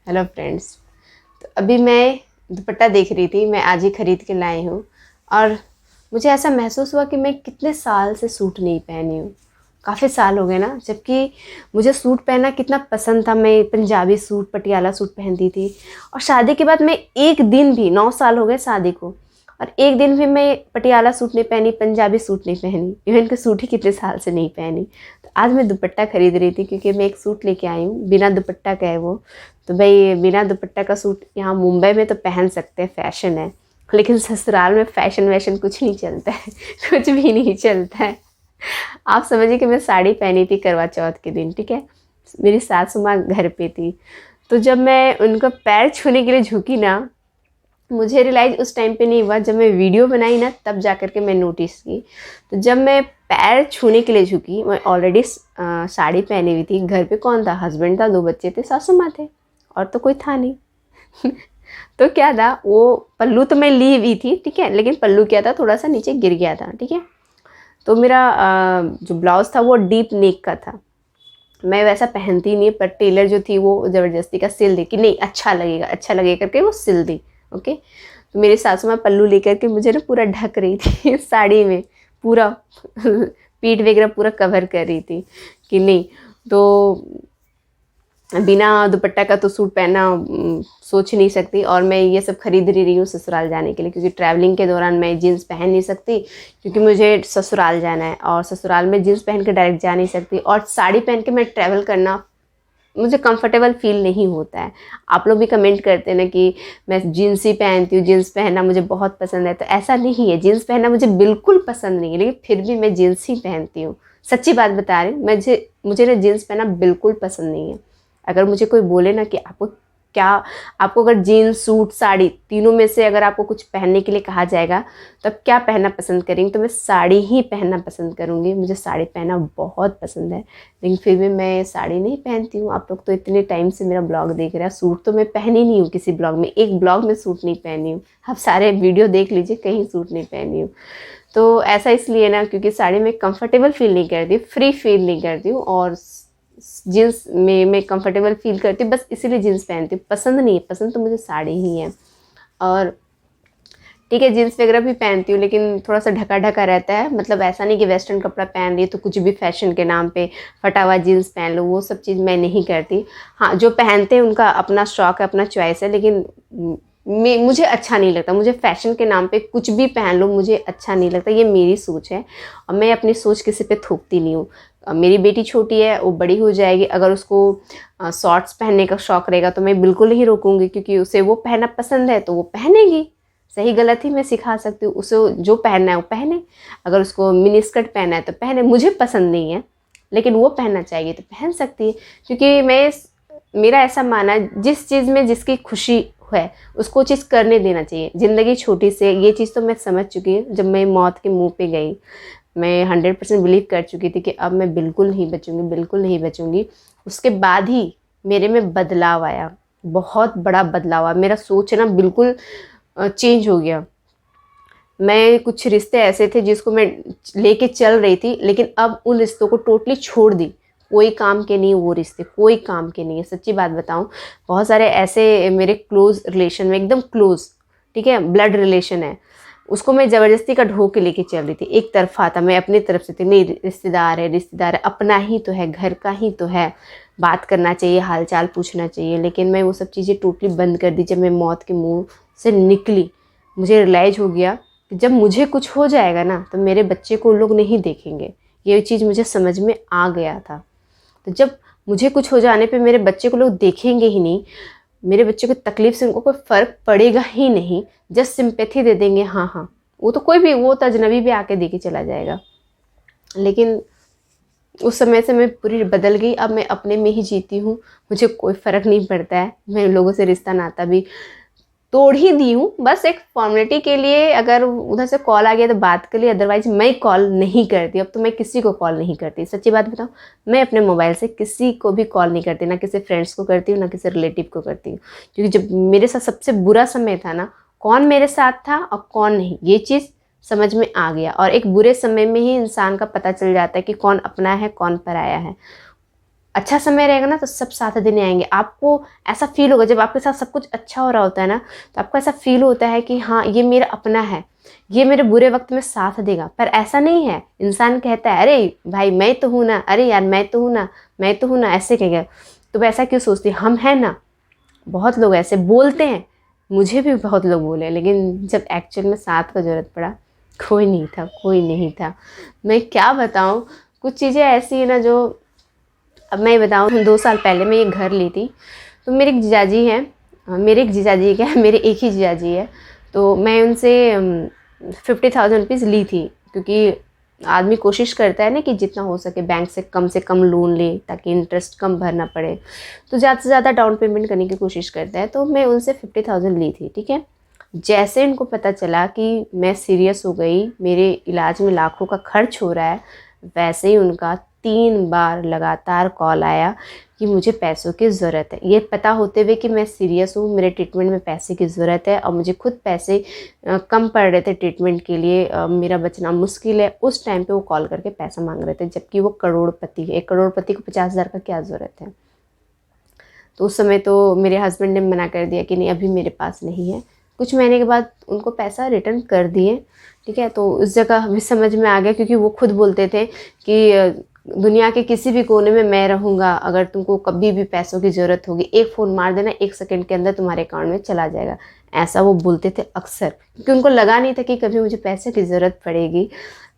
Hello friends. तो अभी मैं दुपट्टा देख रही थी, मैं आज ही ख़रीद के लाई हूँ। और मुझे ऐसा महसूस हुआ कि मैं कितने साल से सूट नहीं पहनी हूँ। काफ़ी साल हो गए ना, जबकि मुझे सूट पहनना कितना पसंद था। मैं पंजाबी सूट, पटियाला सूट पहनती थी। और शादी के बाद मैं एक दिन भी, 9 साल हो गए शादी को, और एक दिन भी मैं पटियाला सूट नहीं पहनी, पंजाबी सूट नहीं पहनी। इवन के सूट ही कितने साल से नहीं पहनी। तो आज मैं दुपट्टा ख़रीद रही थी क्योंकि मैं एक सूट लेके आई हूँ, बिना दुपट्टा का है वो। तो भाई बिना दुपट्टा का सूट यहाँ मुंबई में तो पहन सकते हैं, फ़ैशन है। लेकिन ससुराल में फ़ैशन वैशन कुछ नहीं चलता है कुछ भी नहीं चलता है। आप समझिए कि मैं साड़ी पहनी थी करवा चौथ के दिन, ठीक है। मेरी सासू माँ घर पे थी। तो जब मैं उनका पैर छूने के लिए झुकी ना, मुझे रियलाइज़ उस टाइम पे नहीं हुआ। जब मैं वीडियो बनाई ना, तब जा कर के मैं नोटिस की। तो जब मैं पैर छूने के लिए झुकी, मैं ऑलरेडी साड़ी पहनी हुई थी। घर पे कौन था? हस्बैंड था, 2 बच्चे थे, सासू माँ थे, और तो कोई था नहीं तो क्या था, वो पल्लू तो मैं ली हुई थी, ठीक है, लेकिन पल्लू क्या था, थोड़ा सा नीचे गिर गया था, ठीक है। तो मेरा जो ब्लाउज़ था वो डीप नेक का था। मैं वैसा पहनती नहीं, पर टेलर जो थी वो ज़बरदस्ती का सिल दी कि नहीं अच्छा लगेगा, अच्छा लगेगा करके वो सिल दी। ओके। तो मेरी सासू माँ पल्लू लेकर के मुझे ना पूरा ढक रही थी साड़ी में, पूरा पीठ वगैरह पूरा कवर कर रही थी कि नहीं। तो बिना दुपट्टा का तो सूट पहनना सोच नहीं सकती। और मैं ये सब खरीद रही हूँ ससुराल जाने के लिए, क्योंकि ट्रैवलिंग के दौरान मैं जीन्स पहन नहीं सकती, क्योंकि मुझे ससुराल जाना है और ससुराल में जीन्स पहन के डायरेक्ट जा नहीं सकती। और साड़ी पहन के मैं ट्रैवल करना मुझे कंफर्टेबल फील नहीं होता है। आप लोग भी कमेंट करते हैं ना कि मैं जीन्स ही पहनती हूँ, जीन्स पहनना मुझे बहुत पसंद है। तो ऐसा नहीं है, जीन्स पहनना मुझे बिल्कुल पसंद नहीं है, लेकिन फिर भी मैं जीन्स ही पहनती हूँ। सच्ची बात बता रही हूँ, मुझे ना जीन्स पहनना बिल्कुल पसंद नहीं है। अगर मुझे कोई बोले ना कि आपको अगर जीन्स, सूट, साड़ी तीनों में से अगर आपको कुछ पहनने के लिए कहा जाएगा तो आप क्या पहनना पसंद करेंगे, तो मैं साड़ी ही पहनना पसंद करूँगी। मुझे साड़ी पहनना बहुत पसंद है, लेकिन फिर भी मैं साड़ी नहीं पहनती हूँ। आप लोग तो इतने टाइम से मेरा ब्लॉग देख रहे हैं, सूट तो मैं पहनी नहीं हूँ किसी ब्लॉग में, एक ब्लॉग में सूट नहीं पहनी हूँ। आप सारे वीडियो देख लीजिए, कहीं सूट नहीं पहनी हूँ। तो ऐसा इसलिए ना, क्योंकि साड़ी में कंफर्टेबल फील नहीं करती, फ्री फील नहीं करती हूँ। और जीन्स में मैं कंफर्टेबल फील करती हूँ, बस इसीलिए जीन्स पहनती हूँ। पसंद नहीं है, पसंद तो मुझे साड़ी ही है। और ठीक है, जीन्स वगैरह भी पहनती हूँ, लेकिन थोड़ा सा ढका ढका रहता है। मतलब ऐसा नहीं कि वेस्टर्न कपड़ा पहन रही तो कुछ भी फैशन के नाम पे फटा हुआ जीन्स पहन लो, वो सब चीज़ मैं नहीं करती। हाँ, जो पहनते हैं उनका अपना शौक है, अपना चॉइस है, लेकिन मुझे अच्छा नहीं लगता। मुझे फैशन के नाम पे कुछ भी पहन लो, मुझे अच्छा नहीं लगता। ये मेरी सोच है और मैं अपनी सोच किसी पे थोपती नहीं हूँ। मेरी बेटी छोटी है, वो बड़ी हो जाएगी, अगर उसको शॉर्ट्स पहनने का शौक़ रहेगा तो मैं बिल्कुल नहीं रोकूँगी, क्योंकि उसे वो पहनना पसंद है तो वो पहनेगी। सही गलत ही मैं सिखा सकती हूँ, उसे जो पहनना है वो पहने। अगर उसको मिनी स्कर्ट पहनना है तो पहने, मुझे पसंद नहीं है, लेकिन वो पहनना चाहिए तो पहन सकती है। क्योंकि मेरा ऐसा मानना है, जिस चीज़ में जिसकी खुशी है उसको चीज़ करने देना चाहिए। ज़िंदगी छोटी से, ये चीज़ तो मैं समझ चुकी हूँ। जब मैं मौत के मुँह पे गई, मैं 100% बिलीव कर चुकी थी कि अब मैं बिल्कुल नहीं बचूँगी, बिल्कुल नहीं बचूँगी। उसके बाद ही मेरे में बदलाव आया, बहुत बड़ा बदलाव आया। मेरा सोच ना बिल्कुल चेंज हो गया। मैं कुछ रिश्ते ऐसे थे जिसको मैं लेके चल रही थी, लेकिन अब उन रिश्तों को टोटली छोड़ दी। कोई काम के नहीं, वो रिश्ते कोई काम के नहीं है। सच्ची बात बताऊं, बहुत सारे ऐसे मेरे क्लोज रिलेशन में, एकदम क्लोज, ठीक है, ब्लड रिलेशन है, उसको मैं ज़बरदस्ती का ढो के लेके चल रही थी। एक तरफा था, मैं अपनी तरफ से थी, नहीं रिश्तेदार है, रिश्तेदार है, अपना ही तो है, घर का ही तो है, बात करना चाहिए, हालचाल पूछना चाहिए। लेकिन मैं वो सब चीज़ें टोटली बंद कर दी जब मैं मौत के मुँह से निकली। मुझे रियलाइज़ हो गया कि जब मुझे कुछ हो जाएगा ना, तो मेरे बच्चे को लोग नहीं देखेंगे। ये चीज़ मुझे समझ में आ गया था। तो जब मुझे कुछ हो जाने पे मेरे बच्चे को लोग देखेंगे ही नहीं, मेरे बच्चे को तकलीफ़ से उनको कोई फ़र्क पड़ेगा ही नहीं, जस्ट सिंपैथी दे देंगे, हाँ हाँ, वो तो कोई भी, वो तो अजनबी भी आके दे के चला जाएगा। लेकिन उस समय से मैं पूरी बदल गई। अब मैं अपने में ही जीती हूँ, मुझे कोई फ़र्क नहीं पड़ता है। मैं लोगों से रिश्ता नाता भी तोड़ ही दी हूँ, बस एक फॉर्मेलिटी के लिए। अगर उधर से कॉल आ गया तो बात कर ली, अदरवाइज मैं कॉल नहीं करती। अब तो मैं किसी को कॉल नहीं करती, सच्ची बात बताऊँ, मैं अपने मोबाइल से किसी को भी कॉल नहीं करती, ना किसी फ्रेंड्स को करती हूँ, ना किसी रिलेटिव को करती हूँ। क्योंकि जब मेरे साथ सबसे बुरा समय था ना, कौन मेरे साथ था और कौन नहीं, ये चीज़ समझ में आ गया। और एक बुरे समय में ही इंसान का पता चल जाता है कि कौन अपना है, कौन पराया है। अच्छा समय रहेगा ना तो सब साथ देने आएंगे। आपको ऐसा फील होगा जब आपके साथ सब कुछ अच्छा हो रहा होता है ना, तो आपको ऐसा फील होता है कि हाँ ये मेरा अपना है, ये मेरे बुरे वक्त में साथ देगा। पर ऐसा नहीं है, इंसान कहता है अरे भाई मैं तो हूँ ना, अरे यार मैं तो हूँ ना, मैं तो हूँ ना, ऐसे कहेगा। तो वैसा क्यों सोचती, हम हैं ना। बहुत लोग ऐसे बोलते हैं, मुझे भी बहुत लोग बोले, लेकिन जब एक्चुअल में साथ का ज़रूरत पड़ा, कोई नहीं था, कोई नहीं था। मैं क्या बताऊँ, कुछ चीज़ें ऐसी है ना जो, अब मैं बताऊँ, 2 साल पहले मैं ये घर ली थी। तो मेरे एक जीजाजी हैं, मेरे एक जीजाजी क्या है, मेरे एक ही जीजाजी है। तो मैं उनसे 50,000 रुपीज़ ली थी, क्योंकि आदमी कोशिश करता है ना कि जितना हो सके बैंक से कम लोन ले, ताकि इंटरेस्ट कम भरना पड़े। तो ज़्यादा से ज़्यादा डाउन पेमेंट करने की कोशिश करता है। तो मैं उनसे 50,000 ली थी, ठीक है। जैसे इनको पता चला कि मैं सीरियस हो गई, मेरे इलाज में लाखों का खर्च हो रहा है, वैसे ही उनका 3 बार लगातार कॉल आया कि मुझे पैसों की ज़रूरत है। ये पता होते हुए कि मैं सीरियस हूँ, मेरे ट्रीटमेंट में पैसे की ज़रूरत है और मुझे खुद पैसे कम पड़ रहे थे ट्रीटमेंट के लिए, मेरा बचना मुश्किल है। उस टाइम पे वो कॉल करके पैसा मांग रहे थे, जबकि वो करोड़पति है। एक करोड़पति को 50,000 का क्या ज़रूरत है। तो उस समय तो मेरे हस्बैंड ने मना कर दिया कि नहीं अभी मेरे पास नहीं है। कुछ महीने के बाद उनको पैसा रिटर्न कर दिए, ठीक है। तो उस जगह भी समझ में आ गया, क्योंकि वो खुद बोलते थे कि दुनिया के किसी भी कोने में मैं रहूँगा, अगर तुमको कभी भी पैसों की ज़रूरत होगी, एक फ़ोन मार देना, 1 सेकंड के अंदर तुम्हारे अकाउंट में चला जाएगा। ऐसा वो बोलते थे अक्सर, क्योंकि उनको लगा नहीं था कि कभी मुझे पैसे की ज़रूरत पड़ेगी।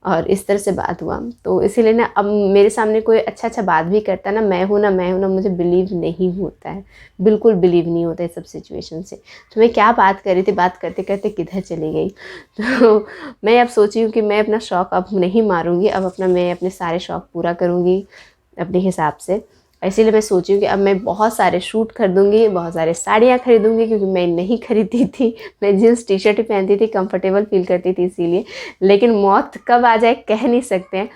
और इस तरह से बात हुआ। तो इसीलिए ना अब मेरे सामने कोई अच्छा बात भी करता है ना, मैं हूँ ना, मुझे बिलीव नहीं होता है, बिल्कुल बिलीव नहीं होता है सब सिचुएशन से। तो मैं क्या बात कर रही थी, बात करते करते किधर चली गई। तो मैं अब सोची हूँ कि मैं अपना शौक़ अब नहीं मारूँगी, अब मैं अपने सारे शौक़ पूरा करूँगी अपने हिसाब से। इसीलिए मैं सोची हूँ कि अब मैं बहुत सारे सूट खरीदूँगी, बहुत सारे साड़ियाँ खरीदूँगी, क्योंकि मैं नहीं खरीदती थी। मैं जीन्स टी शर्ट ही पहनती थी, कंफर्टेबल फील करती थी इसीलिए। लेकिन मौत कब आ जाए कह नहीं सकते हैं,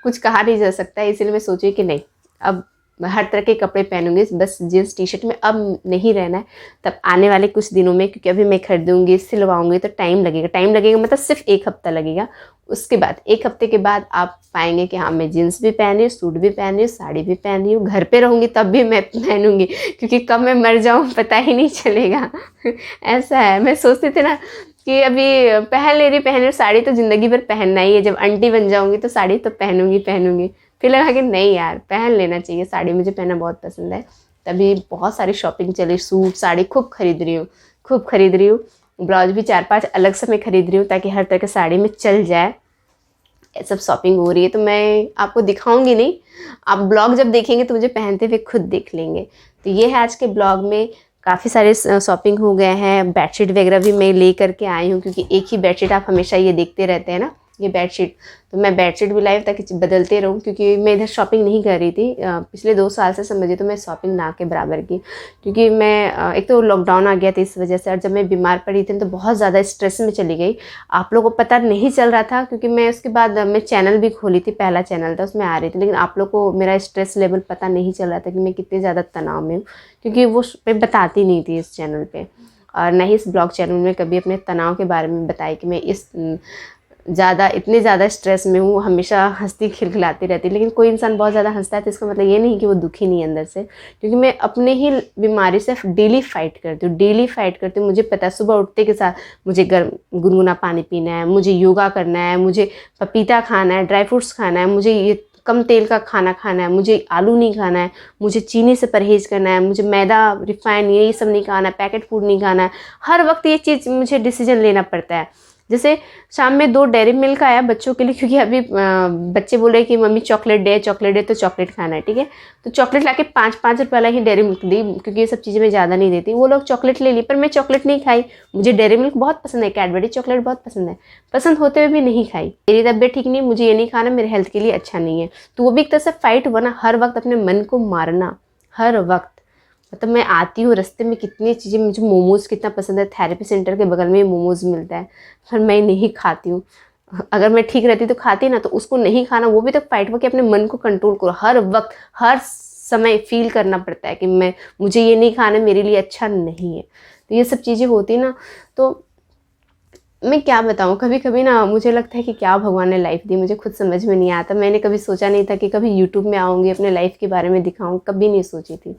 कुछ कहा नहीं जा सकता है। इसीलिए मैं सोची कि नहीं, अब हर तरह के कपड़े पहनूंगी, बस जीन्स टी शर्ट में अब नहीं रहना है। तब आने वाले कुछ दिनों में, क्योंकि अभी मैं खरीदूँगी, सिलवाऊँगी, तो टाइम लगेगा मतलब सिर्फ 1 हफ़्ता लगेगा। उसके बाद 1 हफ़्ते के बाद आप पाएंगे कि हाँ मैं जीन्स भी पहन रही हूँ, सूट भी पहन रही हूँ, साड़ी भी पहन रही हूँ। घर पे रहूँगी तब भी मैं पहनूँगी, क्योंकि कब मैं मर जाऊँ पता ही नहीं चलेगा। ऐसा है। मैं सोचती थी ना कि अभी पहन ले रही साड़ी, तो ज़िंदगी भर पहनना ही है। जब आंटी बन जाऊँगी तो साड़ी तो पहनूँगी। फिर लगा कि नहीं यार, पहन लेना चाहिए साड़ी, मुझे पहनना बहुत पसंद है। तभी बहुत सारी शॉपिंग चली, सूट साड़ी खूब खरीद रही हूँ। ब्लाउज भी 4-5 अलग से मैं खरीद रही हूँ, ताकि हर तरह की साड़ी में चल जाए। सब शॉपिंग हो रही है, तो मैं आपको दिखाऊंगी नहीं, आप ब्लॉग जब देखेंगे तो मुझे पहनते हुए खुद देख लेंगे। तो ये है आज के ब्लॉग में, काफ़ी सारे शॉपिंग हो गए हैं। बेडशीट वगैरह भी मैं ले करके आई हूँ, क्योंकि एक ही बेडशीट आप हमेशा ये देखते रहते हैं ना, ये बेडशीट। तो मैं बेडशीट भी लाई ताकि बदलते रहूँ, क्योंकि मैं इधर शॉपिंग नहीं कर रही थी पिछले 2 साल से, समझिए तो मैं शॉपिंग ना के बराबर की। क्योंकि मैं एक तो लॉकडाउन आ गया था इस वजह से, और जब मैं बीमार पड़ी थी तो बहुत ज़्यादा स्ट्रेस में चली गई। आप लोगों को पता नहीं चल रहा था, क्योंकि मैं उसके बाद मैं चैनल भी खोली थी, पहला चैनल था उसमें आ रही थी, लेकिन आप लोग को मेरा स्ट्रेस लेवल पता नहीं चल रहा था कि मैं कितने ज़्यादा तनाव में हूँ, क्योंकि वो मैं बताती नहीं थी इस चैनल पे, और ना ही इस ब्लॉग चैनल में कभी अपने तनाव के बारे में बताई कि मैं इतने ज़्यादा स्ट्रेस में हूँ। हमेशा हंसती खिलखिलाती रहती, लेकिन कोई इंसान बहुत ज़्यादा हंसता है तो इसका मतलब ये नहीं कि वो दुखी नहीं है अंदर से, क्योंकि मैं अपने ही बीमारी से डेली फाइट करती हूँ। मुझे पता है सुबह उठते के साथ मुझे गर्म गुनगुना पानी पीना है, मुझे योगा करना है, मुझे पपीता खाना है, ड्राई फ्रूट्स खाना है, मुझे ये कम तेल का खाना खाना है, मुझे आलू नहीं खाना है, मुझे चीनी से परहेज़ करना है, मुझे मैदा रिफाइन ये सब नहीं खाना है, पैकेट फूड नहीं खाना है। हर वक्त ये चीज़ मुझे डिसीजन लेना पड़ता है। जैसे शाम में 2 डेयरी मिल्क आया बच्चों के लिए, क्योंकि अभी बच्चे बोल रहे हैं कि मम्मी चॉकलेट दे, तो चॉकलेट खाना है, ठीक है। तो चॉकलेट लाके 5-5 रुपये वाला ही डेयरी मिल्क दी, क्योंकि ये सब चीज़ें मैं ज़्यादा नहीं देती। वो लोग चॉकलेट ले ली, पर मैं चॉकलेट नहीं खाई। मुझे डेयरी मिल्क बहुत पसंद है, कैडबरी चॉकलेट बहुत पसंद है, पसंद होते हुए भी नहीं खाई। मेरी तबीयत ठीक नहीं, मुझे ये नहीं खाना, मेरे हेल्थ के लिए अच्छा नहीं है। तो वो भी एक तरह से फाइट हुआ ना, हर वक्त अपने मन को मारना, हर वक्त। मतलब मैं आती हूँ रास्ते में कितनी चीज़ें, मुझे मोमोज़ कितना पसंद है, थेरेपी सेंटर के बगल में मोमोज़ मिलता है, पर मैं नहीं खाती हूँ। अगर मैं ठीक रहती तो खाती ना, तो उसको नहीं खाना, वो भी तो फाइट हुआ कि अपने मन को कंट्रोल करो। हर वक्त हर समय फील करना पड़ता है कि मुझे ये नहीं खाना, मेरे लिए अच्छा नहीं है। तो ये सब चीज़ें होती ना, तो मैं क्या बताऊँ, कभी-कभी ना मुझे लगता है कि क्या भगवान ने लाइफ़ दी, मुझे खुद समझ में नहीं आता। मैंने कभी सोचा नहीं था कि कभी यूट्यूब में आऊँगी, अपने लाइफ़ के बारे में दिखाऊँ, कभी नहीं सोची थी।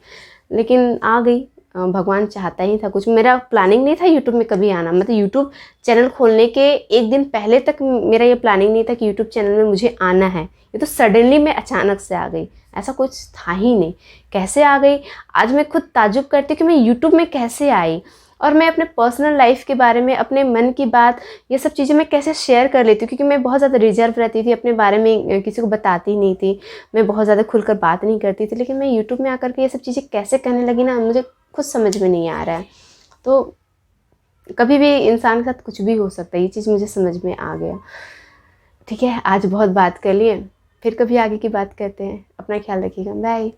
लेकिन आ गई। भगवान चाहता ही था कुछ, मेरा प्लानिंग नहीं था यूट्यूब में कभी आना। मतलब यूट्यूब चैनल खोलने के 1 दिन पहले तक मेरा ये प्लानिंग नहीं था कि यूट्यूब चैनल में मुझे आना है। ये तो सडनली मैं अचानक से आ गई, ऐसा कुछ था ही नहीं। कैसे आ गई, आज मैं खुद ताज्जुब करती हूँ कि मैं यूट्यूब में कैसे आई। और मैं अपने पर्सनल लाइफ़ के बारे में, अपने मन की बात, ये सब चीज़ें मैं कैसे शेयर कर लेती हूँ, क्योंकि मैं बहुत ज़्यादा रिजर्व रहती थी, अपने बारे में किसी को बताती नहीं थी, मैं बहुत ज़्यादा खुलकर बात नहीं करती थी। लेकिन मैं यूट्यूब में आकर के ये सब चीज़ें कैसे करने लगी ना, मुझे खुद समझ में नहीं आ रहा है। तो कभी भी इंसान के साथ कुछ भी हो सकता है, ये चीज़ मुझे समझ में आ गया। ठीक है, आज बहुत बात कर लिए, फिर कभी आगे की बात करते हैं। अपना ख्याल रखिएगा, बाय।